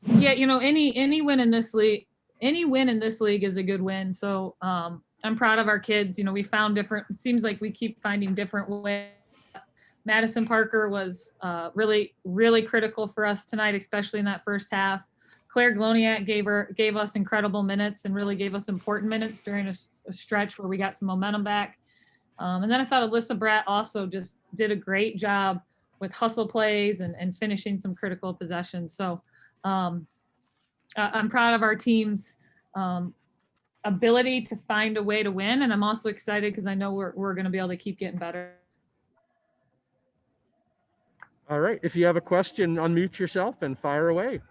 Yeah, any win in this league, is a good win. So I'm proud of our kids. We found it seems like we keep finding different ways. Madison Parker was really, really critical for us tonight, especially in that first half. Claire Gloniak gave us incredible minutes and really gave us important minutes during a stretch where we got some momentum back. And then I thought Alyssa Bratt also just did a great job with hustle plays and finishing some critical possessions. So I'm proud of our team's ability to find a way to win. And I'm also excited because I know we're going to be able to keep getting better. All right. If you have a question, unmute yourself and fire away.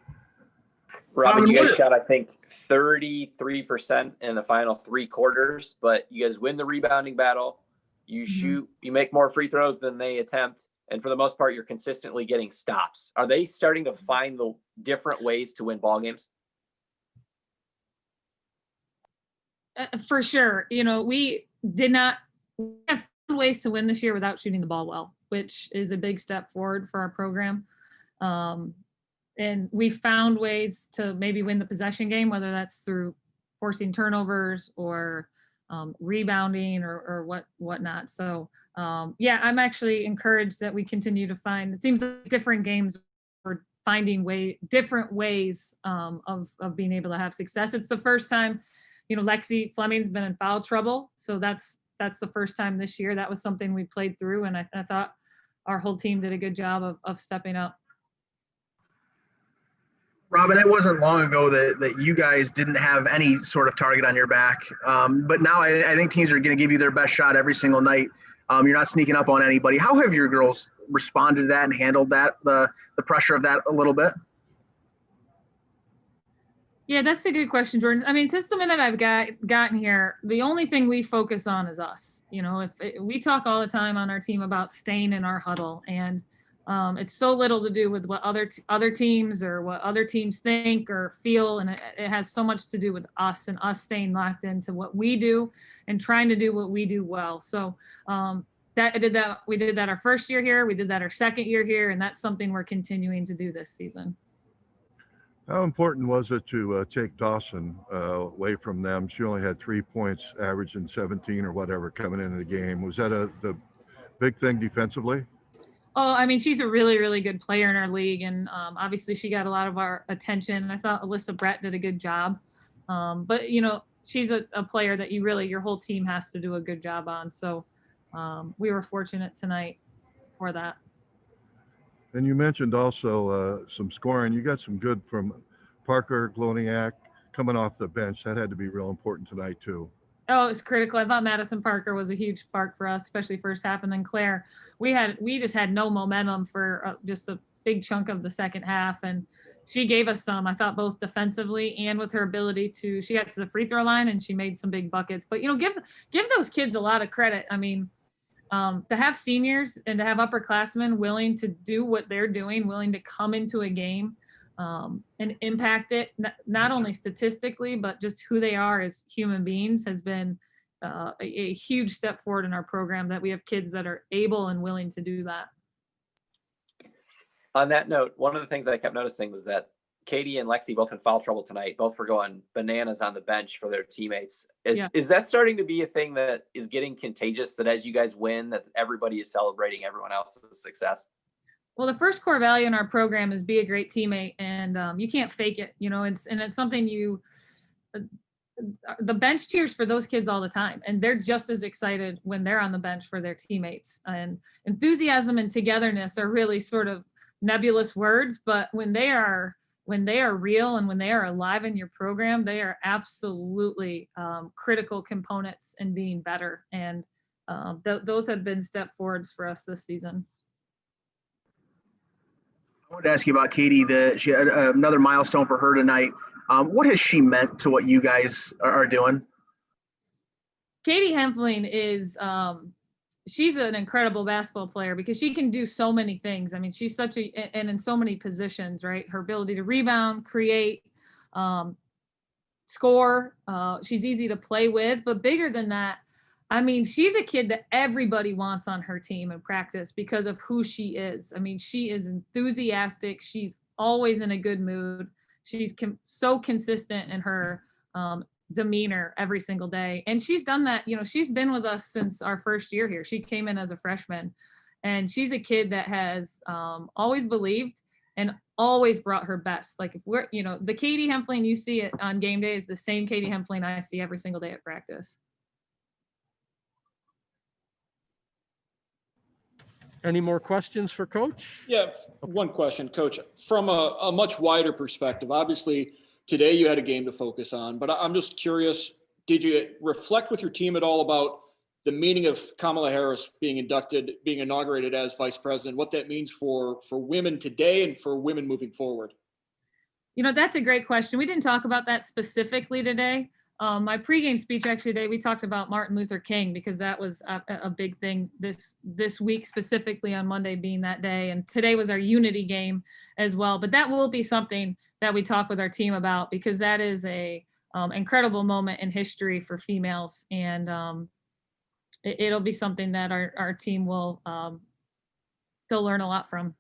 Robin, you guys shot, I think, 33% in the final 3 quarters, but you guys win the rebounding battle. You shoot, you make more free throws than they attempt. And for the most part, you're consistently getting stops. Are they starting to find the different ways to win ball games? For sure. We have found ways to win this year without shooting the ball well, which is a big step forward for our program. And we found ways to maybe win the possession game, whether that's through forcing turnovers or rebounding or whatnot. So yeah, I'm actually encouraged that we continue to find, it seems like different games are finding different ways of being able to have success. It's the first time, Lexi Fleming's been in foul trouble. So that's the first time this year. That was something we played through. And I thought our whole team did a good job of stepping up. Robin, it wasn't long ago that you guys didn't have any sort of target on your back. But now I think teams are going to give you their best shot every single night. You're not sneaking up on anybody. How have your girls responded to that and handled that, the pressure of that a little bit? Yeah, that's a good question, Jordan. I mean, since the minute I've gotten here, the only thing we focus on is us. We talk all the time on our team about staying in our huddle, and it's so little to do with what other teams or what other teams think or feel, and it has so much to do with us and us staying locked into what we do and trying to do what we do well. So we did that our first year here, we did that our second year here, and that's something we're continuing to do this season. How important was it to take Dawson away from them? She only had 3 points, averaging 17 or whatever coming into the game. Was that the big thing defensively? Oh, I mean, she's a really, really good player in our league, and obviously she got a lot of our attention. I thought Alyssa Brett did a good job, but she's a player that your whole team has to do a good job on. So we were fortunate tonight for that. And you mentioned also some scoring. You got some good from Parker, Gloniak coming off the bench. That had to be real important tonight too. Oh, it was critical. I thought Madison Parker was a huge spark for us, especially first half. And then Claire, we just had no momentum for just a big chunk of the second half. And she gave us some, I thought, both defensively and with her ability she got to the free throw line and she made some big buckets. But, give those kids a lot of credit. I mean, to have seniors and to have upperclassmen willing to do what they're doing, willing to come into a game and impact it, not only statistically, but just who they are as human beings, has been a huge step forward in our program, that we have kids that are able and willing to do that. On that note, one of the things I kept noticing was that Katie and Lexi both in foul trouble tonight. Both were going bananas on the bench for their teammates. Is that starting to be a thing that is getting contagious, that as you guys win, that everybody is celebrating everyone else's success? Well, the first core value in our program is be a great teammate, and you can't fake it. It's something the bench cheers for those kids all the time, and they're just as excited when they're on the bench for their teammates. And enthusiasm and togetherness are really sort of nebulous words, but when they are real and when they are alive in your program, they are absolutely critical components in being better. And those have been step forwards for us this season. I wanted to ask you about Katie. She had another milestone for her tonight. What has she meant to what you guys are doing? Katie Hempling is she's an incredible basketball player because she can do so many things. I mean, she's and in so many positions, right? Her ability to rebound, create, score. She's easy to play with, but bigger than that, I mean, she's a kid that everybody wants on her team in practice because of who she is. I mean, she is enthusiastic. She's always in a good mood. she's so consistent in her demeanor every single day. And she's done that, she's been with us since our first year here. She came in as a freshman, and she's a kid that has always believed and always brought her best. Like if we're, the Katie Hempfling you see it on game day is the same Katie Hempfling I see every single day at practice. Any more questions for Coach? Yeah, one question, Coach. From a much wider perspective, obviously today you had a game to focus on, but I'm just curious, did you reflect with your team at all about the meaning of Kamala Harris being inaugurated as vice president, what that means for women today and for women moving forward? That's a great question. We didn't talk about that specifically today. My pregame speech actually today, we talked about Martin Luther King, because that was a big thing this week, specifically on Monday being that day. And today was our unity game as well. But that will be something that we talk with our team about, because that is a incredible moment in history for females. And it'll be something that our team will they'll learn a lot from.